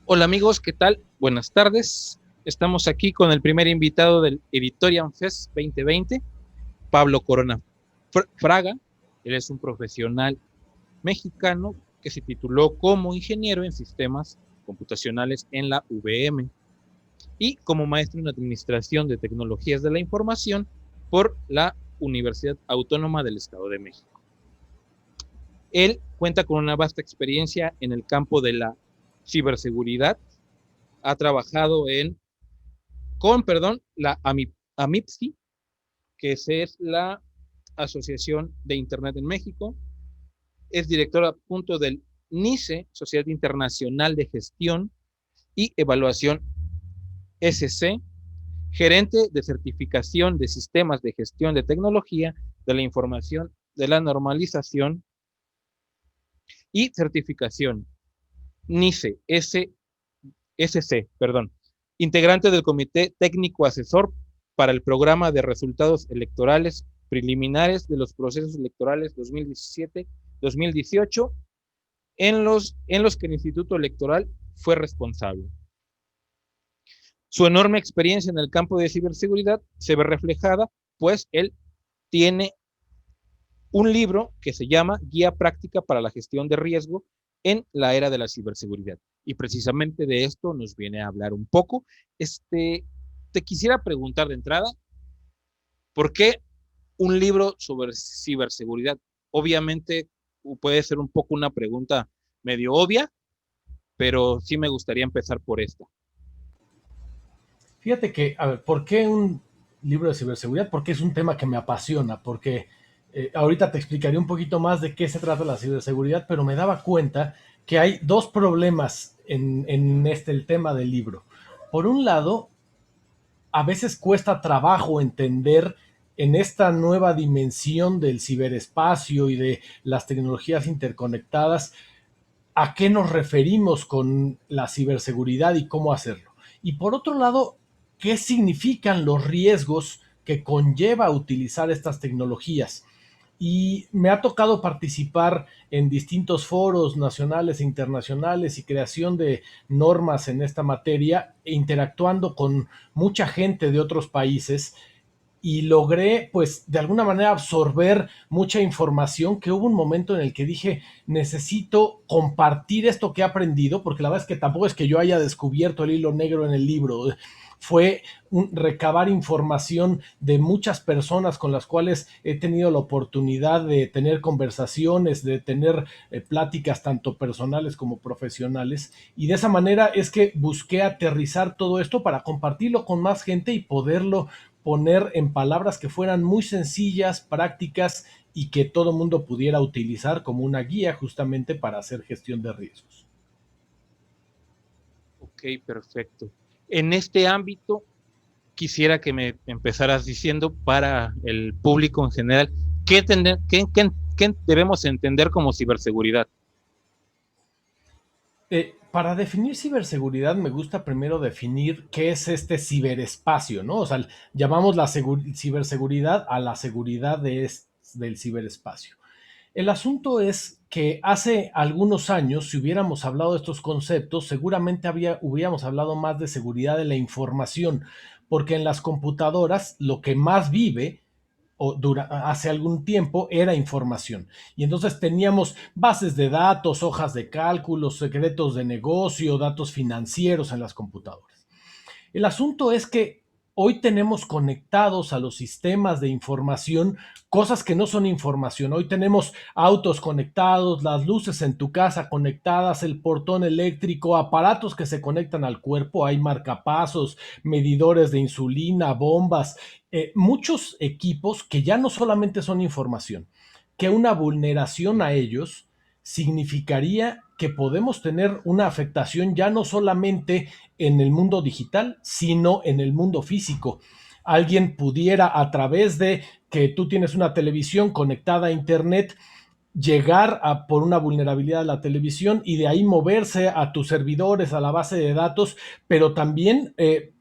Hola amigos, ¿qué tal? Buenas tardes. Estamos aquí con el primer invitado del Editorial Fest 2020, Pablo Corona Fraga. Él es un profesional mexicano que se tituló como ingeniero en sistemas computacionales en la UVM y como maestro en administración de tecnologías de la información por la Universidad Autónoma del Estado de México. Él cuenta con una vasta experiencia en el campo de la ciberseguridad. Ha trabajado la AMIPSI, que es la Asociación de Internet en México. Es director adjunto del NICE, Sociedad Internacional de Gestión y Evaluación SC, gerente de certificación de sistemas de gestión de tecnología de la información de la normalización y certificación NICE SC, integrante del Comité Técnico Asesor para el Programa de Resultados Electorales Preliminares de los Procesos Electorales 2017-2018, en los que el Instituto Electoral fue responsable. Su enorme experiencia en el campo de ciberseguridad se ve reflejada, pues él tiene un libro que se llama Guía Práctica para la Gestión de Riesgo en la Era de la Ciberseguridad. Y precisamente de esto nos viene a hablar un poco. Te quisiera preguntar de entrada, ¿por qué un libro sobre ciberseguridad? Obviamente puede ser un poco una pregunta medio obvia, pero sí me gustaría empezar por esta. Fíjate que, a ver, ¿por qué un libro de ciberseguridad? Porque es un tema que me apasiona, porque ahorita te explicaré un poquito más de qué se trata la ciberseguridad, pero me daba cuenta que hay dos problemas el tema del libro. Por un lado, a veces cuesta trabajo entender en esta nueva dimensión del ciberespacio y de las tecnologías interconectadas a qué nos referimos con la ciberseguridad y cómo hacerlo. Y por otro lado, qué significan los riesgos que conlleva utilizar estas tecnologías. Y me ha tocado participar en distintos foros nacionales e internacionales y creación de normas en esta materia, e interactuando con mucha gente de otros países y logré, pues, de alguna manera absorber mucha información que hubo un momento en el que dije, necesito compartir esto que he aprendido, porque la verdad es que tampoco es que yo haya descubierto el hilo negro en el libro, fue recabar información de muchas personas con las cuales he tenido la oportunidad de tener conversaciones, de tener pláticas tanto personales como profesionales, y de esa manera es que busqué aterrizar todo esto para compartirlo con más gente y poderlo poner en palabras que fueran muy sencillas, prácticas y que todo mundo pudiera utilizar como una guía justamente para hacer gestión de riesgos. Ok, perfecto. En este ámbito, quisiera que me empezaras diciendo para el público en general, ¿qué debemos entender como ciberseguridad? Para definir ciberseguridad me gusta primero definir qué es este ciberespacio, ¿no? O sea, llamamos la ciberseguridad a la seguridad del ciberespacio. El asunto es que hace algunos años, si hubiéramos hablado de estos conceptos, seguramente hubiéramos hablado más de seguridad de la información, porque en las computadoras lo que más vive hace algún tiempo era información. Y entonces teníamos bases de datos, hojas de cálculo, secretos de negocio, datos financieros en las computadoras. El asunto es que hoy tenemos conectados a los sistemas de información cosas que no son información. Hoy tenemos autos conectados, las luces en tu casa conectadas, el portón eléctrico, aparatos que se conectan al cuerpo, hay marcapasos, medidores de insulina, bombas, muchos equipos que ya no solamente son información, que una vulneración a ellos significaría que podemos tener una afectación ya no solamente en el mundo digital, sino en el mundo físico. Alguien pudiera, a través de que tú tienes una televisión conectada a internet, llegar por una vulnerabilidad de la televisión y de ahí moverse a tus servidores, a la base de datos, pero también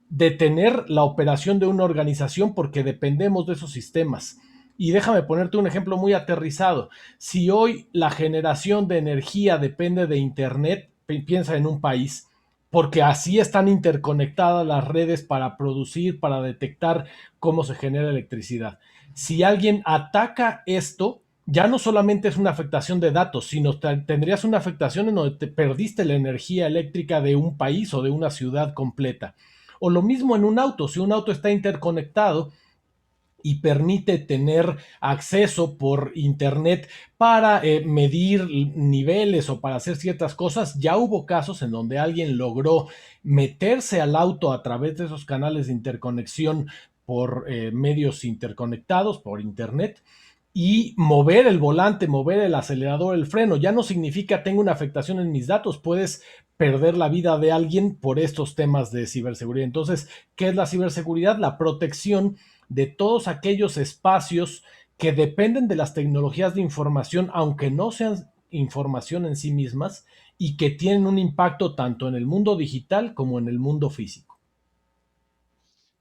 detener la operación de una organización porque dependemos de esos sistemas. Y déjame ponerte un ejemplo muy aterrizado. Si hoy la generación de energía depende de Internet, piensa en un país, porque así están interconectadas las redes para producir, para detectar cómo se genera electricidad. Si alguien ataca esto, ya no solamente es una afectación de datos, sino tendrías una afectación en donde te perdiste la energía eléctrica de un país o de una ciudad completa. O lo mismo en un auto, si un auto está interconectado y permite tener acceso por internet para medir niveles o para hacer ciertas cosas. Ya hubo casos en donde alguien logró meterse al auto a través de esos canales de interconexión por medios interconectados, por internet, y mover el volante, mover el acelerador, el freno. Ya no significa tengo una afectación en mis datos, puedes perder la vida de alguien por estos temas de ciberseguridad. Entonces, ¿qué es la ciberseguridad? La protección de todos aquellos espacios que dependen de las tecnologías de información, aunque no sean información en sí mismas, y que tienen un impacto tanto en el mundo digital como en el mundo físico.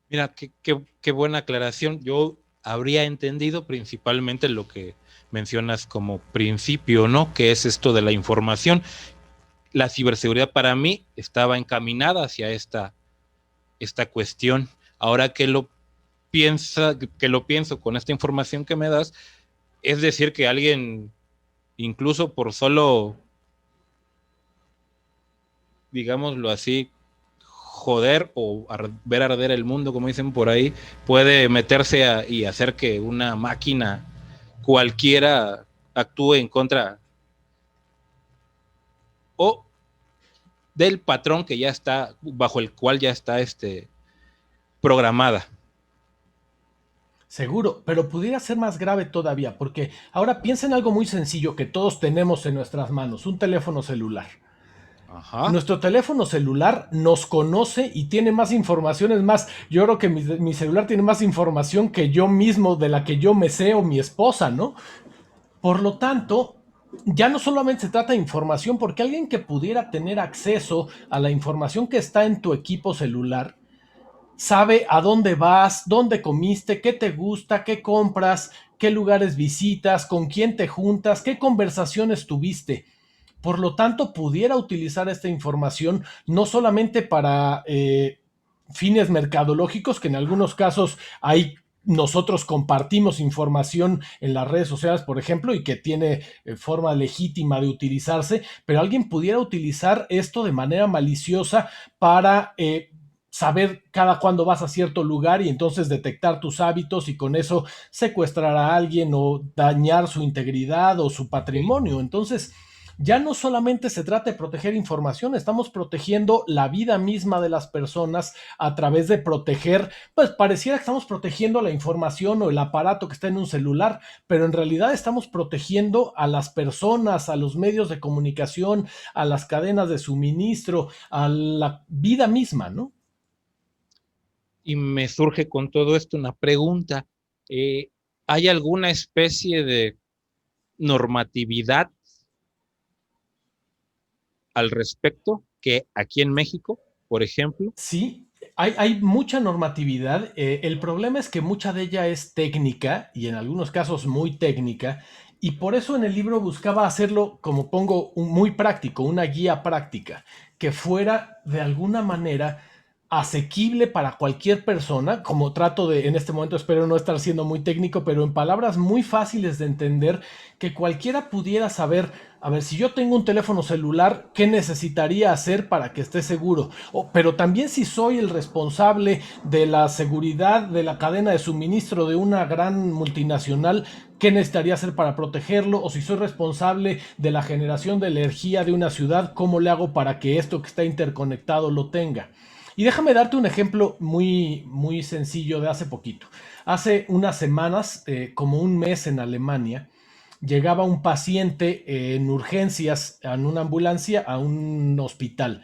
Mira, qué buena aclaración. Yo habría entendido principalmente lo que mencionas como principio, ¿no? Que es esto de la información. La ciberseguridad para mí estaba encaminada hacia esta cuestión. Ahora que lo pienso con esta información que me das, es decir, que alguien, incluso por solo, digámoslo así, joder o ver arder el mundo, como dicen por ahí, puede meterse y hacer que una máquina cualquiera actúe en contra o del patrón que ya está, bajo el cual ya está programada. Seguro, pero pudiera ser más grave todavía, porque ahora piensa en algo muy sencillo que todos tenemos en nuestras manos, un teléfono celular. Ajá. Nuestro teléfono celular nos conoce y tiene más información. Es más, yo creo que mi celular tiene más información que yo mismo, de la que yo me sé, o mi esposa, ¿no? Por lo tanto, ya no solamente se trata de información, porque alguien que pudiera tener acceso a la información que está en tu equipo celular sabe a dónde vas, dónde comiste, qué te gusta, qué compras, qué lugares visitas, con quién te juntas, qué conversaciones tuviste. Por lo tanto, pudiera utilizar esta información no solamente para fines mercadológicos, que en algunos casos hay, nosotros compartimos información en las redes sociales, por ejemplo, y que tiene forma legítima de utilizarse, pero alguien pudiera utilizar esto de manera maliciosa para saber cada cuándo vas a cierto lugar y entonces detectar tus hábitos y con eso secuestrar a alguien o dañar su integridad o su Okay. patrimonio. Entonces, ya no solamente se trata de proteger información, estamos protegiendo la vida misma de las personas a través de proteger, pues pareciera que estamos protegiendo la información o el aparato que está en un celular, pero en realidad estamos protegiendo a las personas, a los medios de comunicación, a las cadenas de suministro, a la vida misma, ¿no? Y me surge con todo esto una pregunta. Eh, ¿Hay alguna especie de normatividad al respecto que aquí en México, por ejemplo? Sí, hay mucha normatividad. El problema es que mucha de ella es técnica y en algunos casos muy técnica. Y por eso en el libro buscaba hacerlo, como pongo, muy práctico, una guía práctica, que fuera de alguna manera asequible para cualquier persona, como trato de, en este momento espero no estar siendo muy técnico, pero en palabras muy fáciles de entender, que cualquiera pudiera saber, a ver, si yo tengo un teléfono celular, ¿qué necesitaría hacer para que esté seguro? Pero también si soy el responsable de la seguridad de la cadena de suministro de una gran multinacional, ¿qué necesitaría hacer para protegerlo? O si soy responsable de la generación de energía de una ciudad, ¿cómo le hago para que esto que está interconectado lo tenga? Y déjame darte un ejemplo muy, muy sencillo de hace poquito. Hace unas semanas, como un mes en Alemania, llegaba un paciente en urgencias en una ambulancia a un hospital.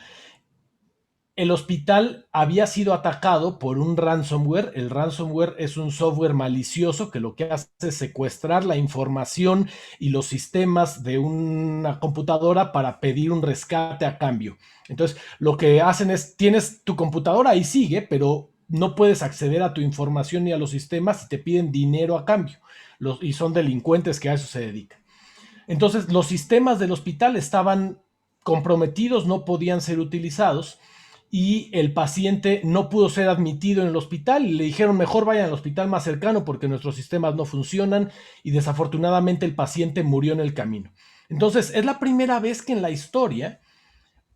El hospital había sido atacado por un ransomware. El ransomware es un software malicioso que lo que hace es secuestrar la información y los sistemas de una computadora para pedir un rescate a cambio. Entonces, lo que hacen es, tienes tu computadora ahí sigue, pero no puedes acceder a tu información ni a los sistemas y te piden dinero a cambio. Y son delincuentes que a eso se dedican. Entonces, los sistemas del hospital estaban comprometidos, no podían ser utilizados y el paciente no pudo ser admitido en el hospital y le dijeron mejor vayan al hospital más cercano porque nuestros sistemas no funcionan y desafortunadamente el paciente murió en el camino. Entonces es la primera vez que en la historia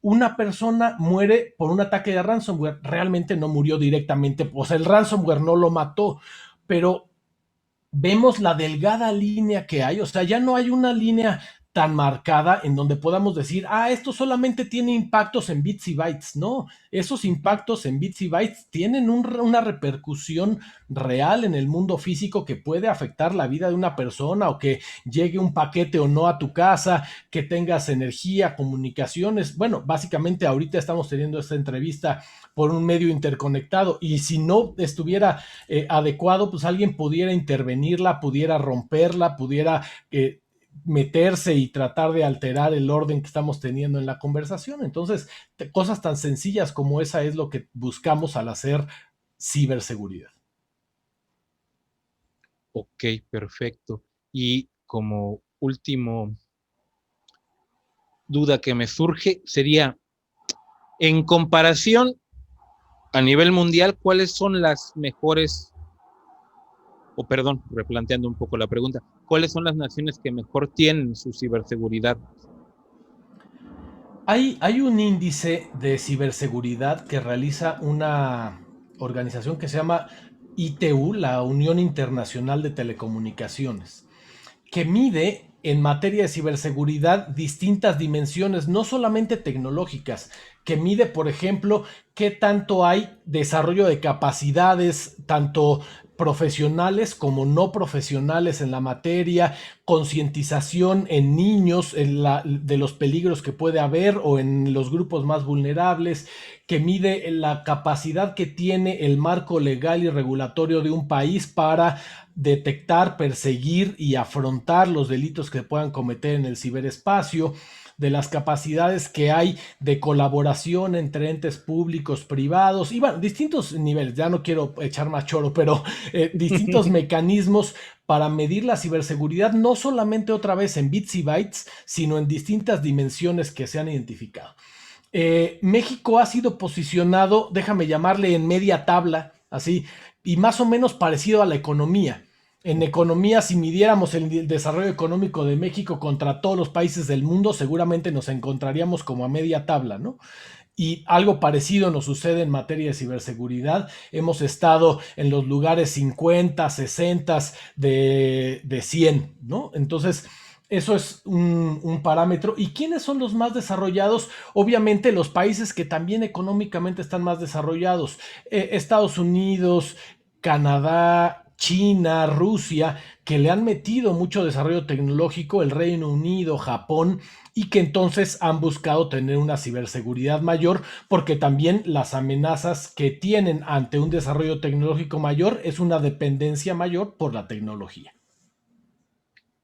una persona muere por un ataque de ransomware. Realmente no murió directamente, o sea, el ransomware no lo mató, pero vemos la delgada línea que hay, o sea, ya no hay una línea tan marcada en donde podamos decir, esto solamente tiene impactos en bits y bytes. No, esos impactos en bits y bytes tienen una repercusión real en el mundo físico que puede afectar la vida de una persona o que llegue un paquete o no a tu casa, que tengas energía, comunicaciones. Bueno, básicamente ahorita estamos teniendo esta entrevista por un medio interconectado y si no estuviera adecuado, pues alguien pudiera intervenirla, pudiera romperla, pudiera meterse y tratar de alterar el orden que estamos teniendo en la conversación. Entonces, cosas tan sencillas como esa es lo que buscamos al hacer ciberseguridad. Ok, perfecto. Y como último duda que me surge sería, en comparación a nivel mundial, ¿cuáles son las mejores, o perdón, replanteando un poco la pregunta, cuáles son las naciones que mejor tienen su ciberseguridad? Hay un índice de ciberseguridad que realiza una organización que se llama ITU, la Unión Internacional de Telecomunicaciones, que mide en materia de ciberseguridad distintas dimensiones, no solamente tecnológicas, que mide, por ejemplo, qué tanto hay desarrollo de capacidades, tanto profesionales como no profesionales en la materia, concientización en niños de los peligros que puede haber o en los grupos más vulnerables, que mide la capacidad que tiene el marco legal y regulatorio de un país para detectar, perseguir y afrontar los delitos que puedan cometer en el ciberespacio, de las capacidades que hay de colaboración entre entes públicos, privados y bueno, distintos niveles, ya no quiero echar más choro, pero distintos mecanismos para medir la ciberseguridad, no solamente otra vez en bits y bytes, sino en distintas dimensiones que se han identificado. México ha sido posicionado, déjame llamarle en media tabla, así, y más o menos parecido a la economía. En economía, si midiéramos el desarrollo económico de México contra todos los países del mundo, seguramente nos encontraríamos como a media tabla, ¿no? Y algo parecido nos sucede en materia de ciberseguridad. Hemos estado en los lugares 50, 60 de 100, ¿no? Entonces, eso es un parámetro. ¿Y quiénes son los más desarrollados? Obviamente los países que también económicamente están más desarrollados. Estados Unidos, Canadá, China, Rusia, que le han metido mucho desarrollo tecnológico, el Reino Unido, Japón, y que entonces han buscado tener una ciberseguridad mayor, porque también las amenazas que tienen ante un desarrollo tecnológico mayor es una dependencia mayor por la tecnología.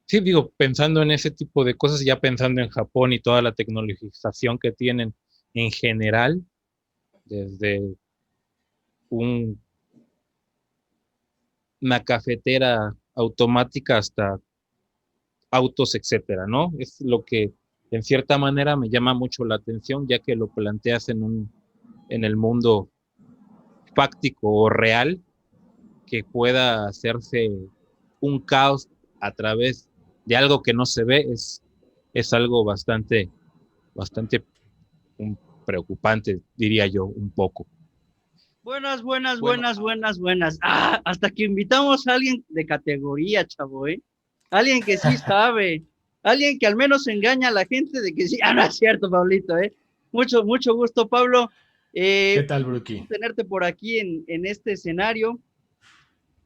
Sí, digo, pensando en ese tipo de cosas, ya pensando en Japón y toda la tecnologización que tienen en general, desde un, una cafetera automática hasta autos, etcétera, ¿no? Es lo que en cierta manera me llama mucho la atención, ya que lo planteas en el mundo fáctico o real, que pueda hacerse un caos a través de algo que no se ve, es algo bastante preocupante, diría yo, un poco. Buenas, buenas, Bueno, buenas, buenas, buenas. Hasta que invitamos a alguien de categoría, chavo, ¿eh? Alguien que sí sabe, alguien que al menos engaña a la gente de que sí. No es cierto, Pablito, ¿eh? Mucho, mucho gusto, Pablo. ¿Qué tal, Gusto Brookie? tenerte por aquí en este escenario.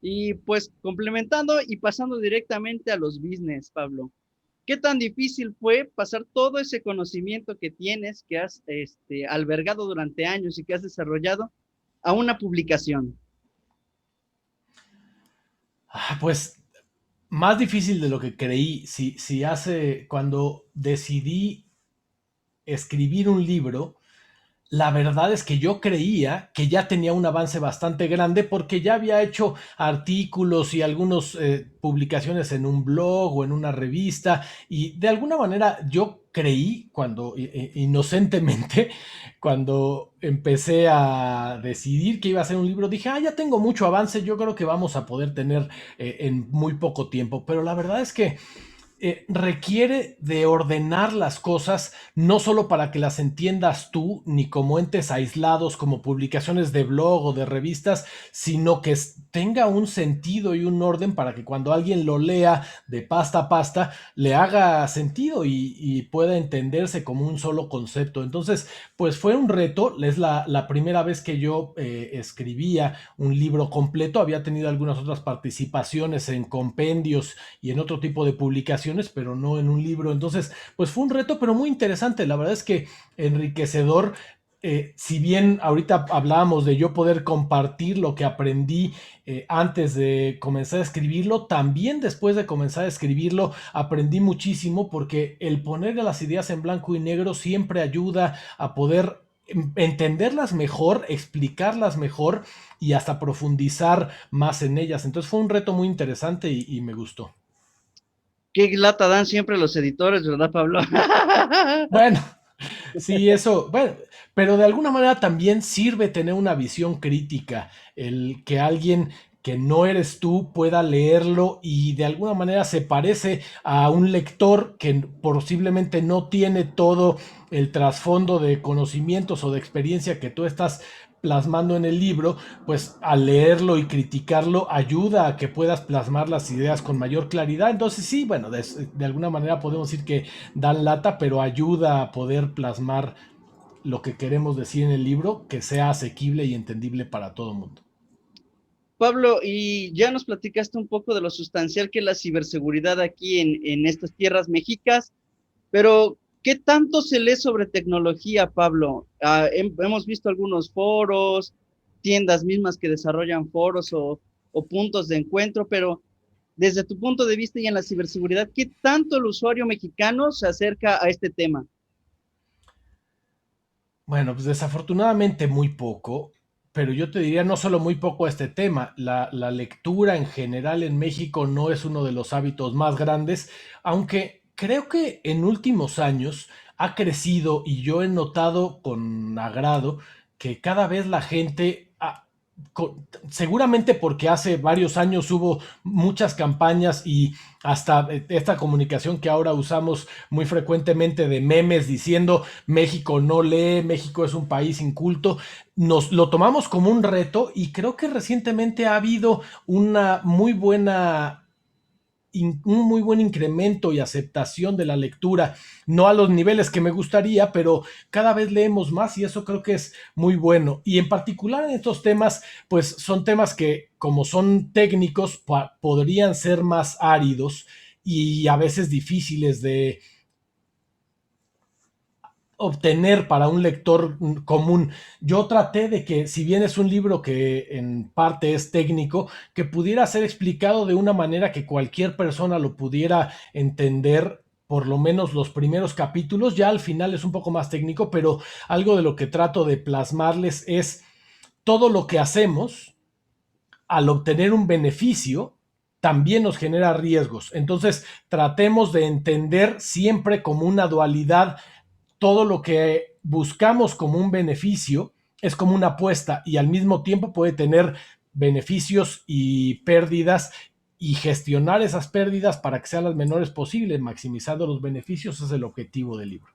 Y pues complementando y pasando directamente a los business, Pablo. ¿Qué tan difícil fue pasar todo ese conocimiento que tienes, que has albergado durante años y que has desarrollado a una publicación? Pues más difícil de lo que creí. Si hace, cuando decidí escribir un libro, la verdad es que yo creía que ya tenía un avance bastante grande porque ya había hecho artículos y algunas publicaciones en un blog o en una revista y de alguna manera yo creí cuando inocentemente cuando empecé a decidir que iba a hacer un libro, dije, ya tengo mucho avance, yo creo que vamos a poder tener en muy poco tiempo. Pero la verdad es que requiere de ordenar las cosas, no solo para que las entiendas tú, ni como entes aislados, como publicaciones de blog o de revistas, sino que tenga un sentido y un orden para que cuando alguien lo lea de pasta a pasta, le haga sentido y pueda entenderse como un solo concepto. Entonces, pues fue un reto, es la primera vez que yo escribía un libro completo, había tenido algunas otras participaciones en compendios y en otro tipo de publicaciones, pero no en un libro. Entonces, pues fue un reto, pero muy interesante. La verdad es que enriquecedor. Si bien ahorita hablábamos de yo poder compartir lo que aprendí antes de comenzar a escribirlo, también después de comenzar a escribirlo aprendí muchísimo, porque el poner las ideas en blanco y negro siempre ayuda a poder entenderlas mejor, explicarlas mejor y hasta profundizar más en ellas. Entonces fue un reto muy interesante y me gustó. Qué lata dan siempre los editores, ¿verdad, Pablo? Bueno, sí, eso, bueno, pero de alguna manera también sirve tener una visión crítica, el que alguien que no eres tú pueda leerlo y de alguna manera se parece a un lector que posiblemente no tiene todo el trasfondo de conocimientos o de experiencia que tú estás plasmando en el libro, pues al leerlo y criticarlo ayuda a que puedas plasmar las ideas con mayor claridad. Entonces sí, bueno, de alguna manera podemos decir que dan lata, pero ayuda a poder plasmar lo que queremos decir en el libro, que sea asequible y entendible para todo el mundo. Pablo, y ya nos platicaste un poco de lo sustancial que es la ciberseguridad aquí en estas tierras mexicas, pero ¿qué tanto se lee sobre tecnología, Pablo? Hemos visto algunos foros, tiendas mismas que desarrollan foros o puntos de encuentro, pero desde tu punto de vista y en la ciberseguridad, ¿qué tanto el usuario mexicano se acerca a este tema? Bueno, pues desafortunadamente muy poco, pero yo te diría no solo muy poco a este tema, la lectura en general en México no es uno de los hábitos más grandes, aunque creo que en últimos años ha crecido y yo he notado con agrado que cada vez la gente seguramente porque hace varios años hubo muchas campañas y hasta esta comunicación que ahora usamos muy frecuentemente de memes diciendo México no lee, México es un país inculto, nos lo tomamos como un reto y creo que recientemente ha habido una muy buena un muy buen incremento y aceptación de la lectura, no a los niveles que me gustaría, pero cada vez leemos más y eso creo que es muy bueno. Y en particular en estos temas, pues son temas que como son técnicos, podrían ser más áridos y a veces difíciles de obtener para un lector común. Yo traté de que, si bien es un libro que en parte es técnico, que pudiera ser explicado de una manera que cualquier persona lo pudiera entender, por lo menos los primeros capítulos. Ya al final es un poco más técnico, pero algo de lo que trato de plasmarles es todo lo que hacemos al obtener un beneficio también nos genera riesgos. Entonces tratemos de entender siempre como una dualidad. Todo lo que buscamos como un beneficio es como una apuesta y al mismo tiempo puede tener beneficios y pérdidas, y gestionar esas pérdidas para que sean las menores posibles, maximizando los beneficios, es el objetivo del libro.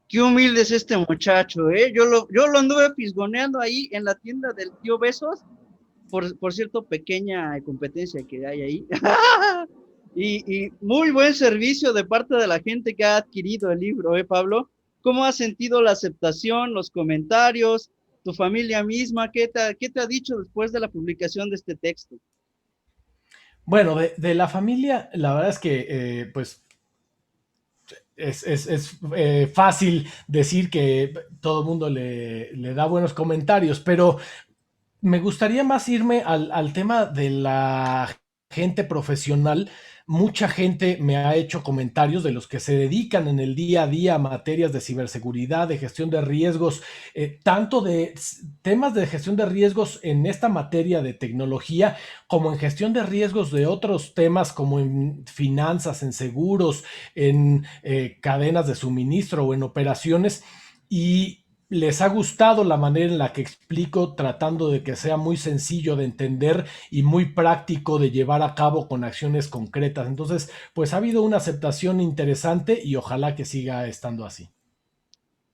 Qué humilde es este muchacho, ¿eh? Yo lo anduve fisgoneando ahí en la tienda del tío Besos, por cierto, pequeña competencia que hay ahí. Y muy buen servicio de parte de la gente que ha adquirido el libro, ¿eh, Pablo? ¿Cómo has sentido la aceptación, los comentarios, tu familia misma? ¿Qué te ha dicho después de la publicación de este texto? Bueno, de la familia, la verdad es que pues fácil decir que todo el mundo le da buenos comentarios, pero me gustaría más irme al tema de la gente profesional. Mucha gente me ha hecho comentarios de los que se dedican en el día a día a materias de ciberseguridad, de gestión de riesgos, tanto de temas de gestión de riesgos en esta materia de tecnología, como en gestión de riesgos de otros temas, como en finanzas, en seguros, en cadenas de suministro o en operaciones. Y les ha gustado la manera en la que explico, tratando de que sea muy sencillo de entender y muy práctico de llevar a cabo con acciones concretas. Entonces, pues ha habido una aceptación interesante y ojalá que siga estando así.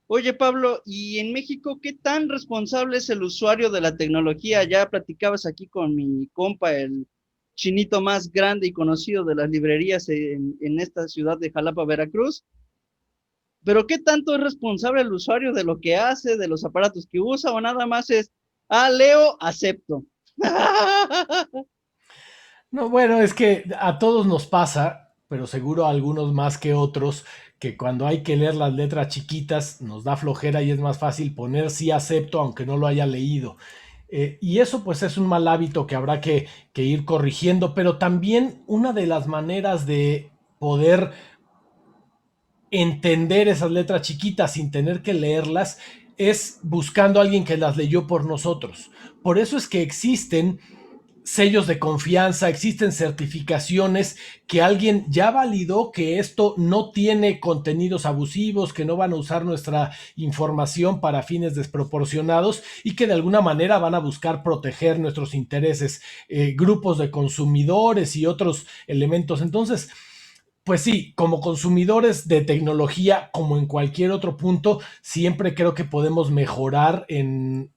Oye, Pablo, ¿y en México qué tan responsable es el usuario de la tecnología? Ya platicabas aquí con mi compa, el chinito más grande y conocido de las librerías en esta ciudad de Jalapa, Veracruz. Pero ¿qué tanto es responsable el usuario de lo que hace, de los aparatos que usa, o nada más es, leo, acepto? No, bueno, es que a todos nos pasa, pero seguro a algunos más que otros, que cuando hay que leer las letras chiquitas nos da flojera y es más fácil poner sí acepto aunque no lo haya leído. Y eso pues es un mal hábito que habrá que ir corrigiendo, pero también una de las maneras de poder entender esas letras chiquitas sin tener que leerlas es buscando a alguien que las leyó por nosotros. Por eso es que existen sellos de confianza, existen certificaciones que alguien ya validó que esto no tiene contenidos abusivos, que no van a usar nuestra información para fines desproporcionados y que de alguna manera van a buscar proteger nuestros intereses, grupos de consumidores y otros elementos. Entonces, pues sí, como consumidores de tecnología, como en cualquier otro punto, siempre creo que podemos mejorar en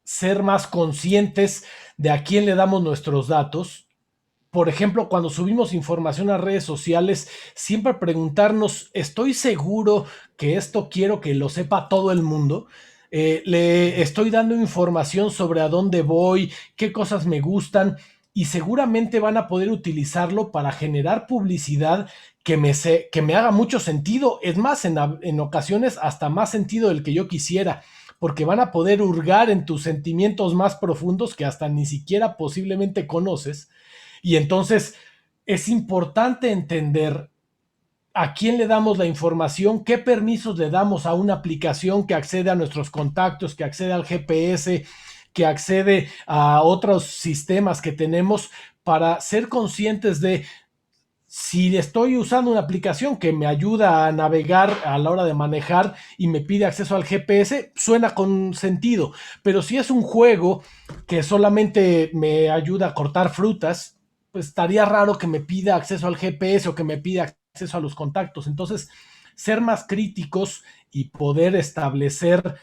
ser más conscientes de a quién le damos nuestros datos. Por ejemplo, cuando subimos información a redes sociales, siempre preguntarnos, ¿estoy seguro que esto quiero que lo sepa todo el mundo? Le estoy dando información sobre a dónde voy, qué cosas me gustan y seguramente van a poder utilizarlo para generar publicidad que me haga mucho sentido. Es más, en ocasiones hasta más sentido del que yo quisiera, porque van a poder hurgar en tus sentimientos más profundos que hasta ni siquiera posiblemente conoces. Y entonces es importante entender a quién le damos la información, qué permisos le damos a una aplicación que accede a nuestros contactos, que accede al GPS, que accede a otros sistemas que tenemos, para ser conscientes de si estoy usando una aplicación que me ayuda a navegar a la hora de manejar y me pide acceso al GPS, suena con sentido. Pero si es un juego que solamente me ayuda a cortar frutas, pues estaría raro que me pida acceso al GPS o que me pida acceso a los contactos. Entonces, ser más críticos y poder establecer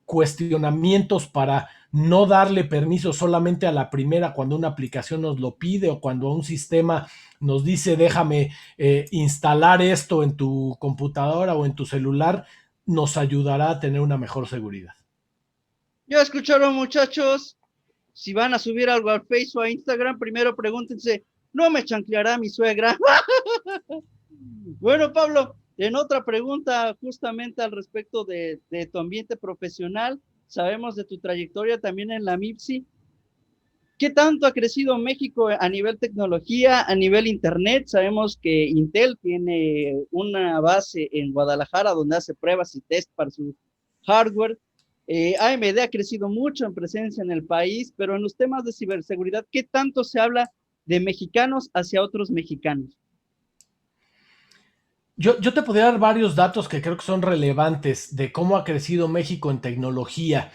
cuestionamientos para no darle permiso solamente a la primera cuando una aplicación nos lo pide o cuando un sistema nos dice déjame instalar esto en tu computadora o en tu celular, nos ayudará a tener una mejor seguridad. Ya escucharon, muchachos. Si van a subir algo al Facebook o a Instagram, primero pregúntense, ¿no me chancleará mi suegra? Bueno, Pablo, en otra pregunta justamente al respecto de tu ambiente profesional, sabemos de tu trayectoria también en la MIPSI. ¿Qué tanto ha crecido México a nivel tecnología, a nivel internet? Sabemos que Intel tiene una base en Guadalajara donde hace pruebas y test para su hardware. AMD ha crecido mucho en presencia en el país, pero en los temas de ciberseguridad, ¿qué tanto se habla de mexicanos hacia otros mexicanos? Yo te podría dar varios datos que creo que son relevantes de cómo ha crecido México en tecnología.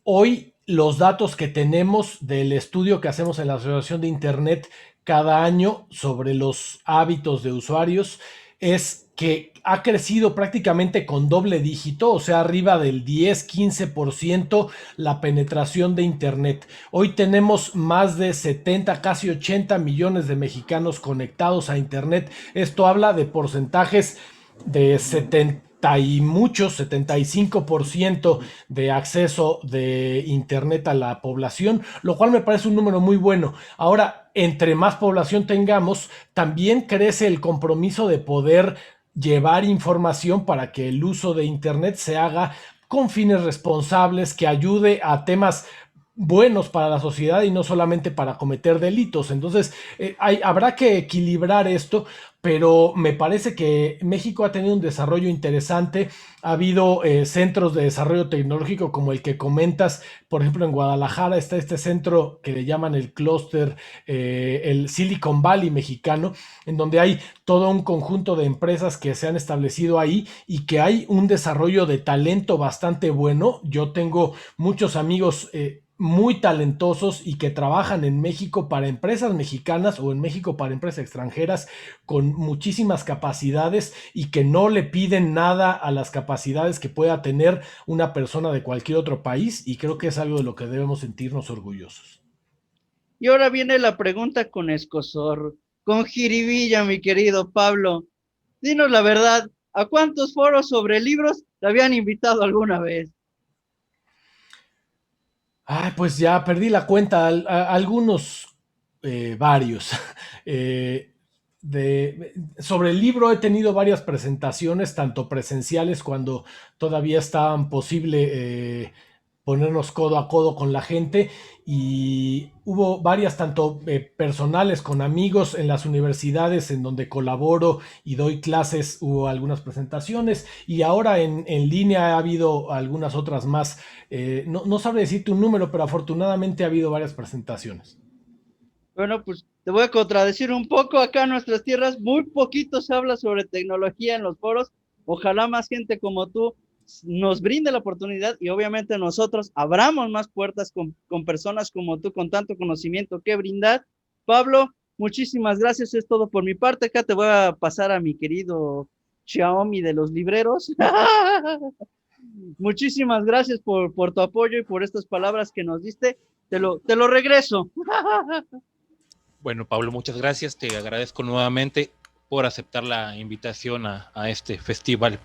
Hoy los datos que tenemos del estudio que hacemos en la Asociación de Internet cada año sobre los hábitos de usuarios es que ha crecido prácticamente con doble dígito, o sea, arriba del 10-15% la penetración de Internet. Hoy tenemos más de 70, casi 80 millones de mexicanos conectados a Internet. Esto habla de porcentajes de 70 y muchos, 75% de acceso de Internet a la población, lo cual me parece un número muy bueno. Ahora, entre más población tengamos, también crece el compromiso de poder llevar información para que el uso de Internet se haga con fines responsables, que ayude a temas buenos para la sociedad y no solamente para cometer delitos. Entonces, habrá que equilibrar esto, pero me parece que México ha tenido un desarrollo interesante. Ha habido centros de desarrollo tecnológico como el que comentas. Por ejemplo, en Guadalajara está este centro que le llaman el clúster, el Silicon Valley mexicano, en donde hay todo un conjunto de empresas que se han establecido ahí y que hay un desarrollo de talento bastante bueno. Yo tengo muchos amigos muy talentosos y que trabajan en México para empresas mexicanas o en México para empresas extranjeras con muchísimas capacidades y que no le piden nada a las capacidades que pueda tener una persona de cualquier otro país, y creo que es algo de lo que debemos sentirnos orgullosos. Y ahora viene la pregunta con escozor, con jiribilla, mi querido Pablo. Dinos la verdad, ¿a cuántos foros sobre libros te habían invitado alguna vez? Ay, pues ya perdí la cuenta, algunos, varios. Eh, sobre el libro he tenido varias presentaciones, tanto presenciales cuando todavía estaban posible ponernos codo a codo con la gente, y hubo varias, tanto personales con amigos en las universidades en donde colaboro y doy clases, hubo algunas presentaciones, y ahora en línea ha habido algunas otras más. No sabré decirte un número, pero afortunadamente ha habido varias presentaciones. Bueno, pues te voy a contradecir un poco. Acá en nuestras tierras muy poquito se habla sobre tecnología en los foros. Ojalá más gente como tú nos brinde la oportunidad y obviamente nosotros abramos más puertas con personas como tú, con tanto conocimiento que brindar. Pablo, muchísimas gracias, es todo por mi parte. Acá te voy a pasar a mi querido Xiaomi de los libreros. Muchísimas gracias por tu apoyo y por estas palabras que nos diste. Te lo regreso. Bueno, Pablo, muchas gracias. Te agradezco nuevamente por aceptar la invitación a este festival,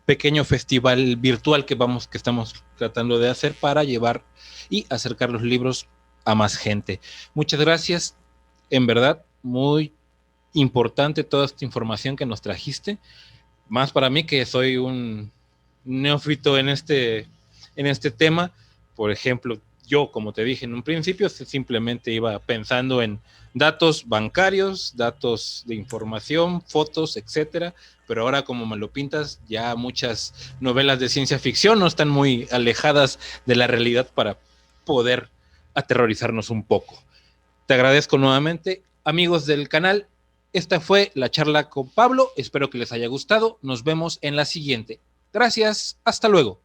pequeño festival virtual que estamos tratando de hacer para llevar y acercar los libros a más gente. Muchas gracias. En verdad, muy importante toda esta información que nos trajiste. Más para mí, que soy un neófito en este tema. Por ejemplo, yo, como te dije en un principio, simplemente iba pensando en datos bancarios, datos de información, fotos, etcétera. Pero ahora, como me lo pintas, ya muchas novelas de ciencia ficción no están muy alejadas de la realidad para poder aterrorizarnos un poco. Te agradezco nuevamente, amigos del canal. Esta fue la charla con Pablo. Espero que les haya gustado. Nos vemos en la siguiente. Gracias. Hasta luego.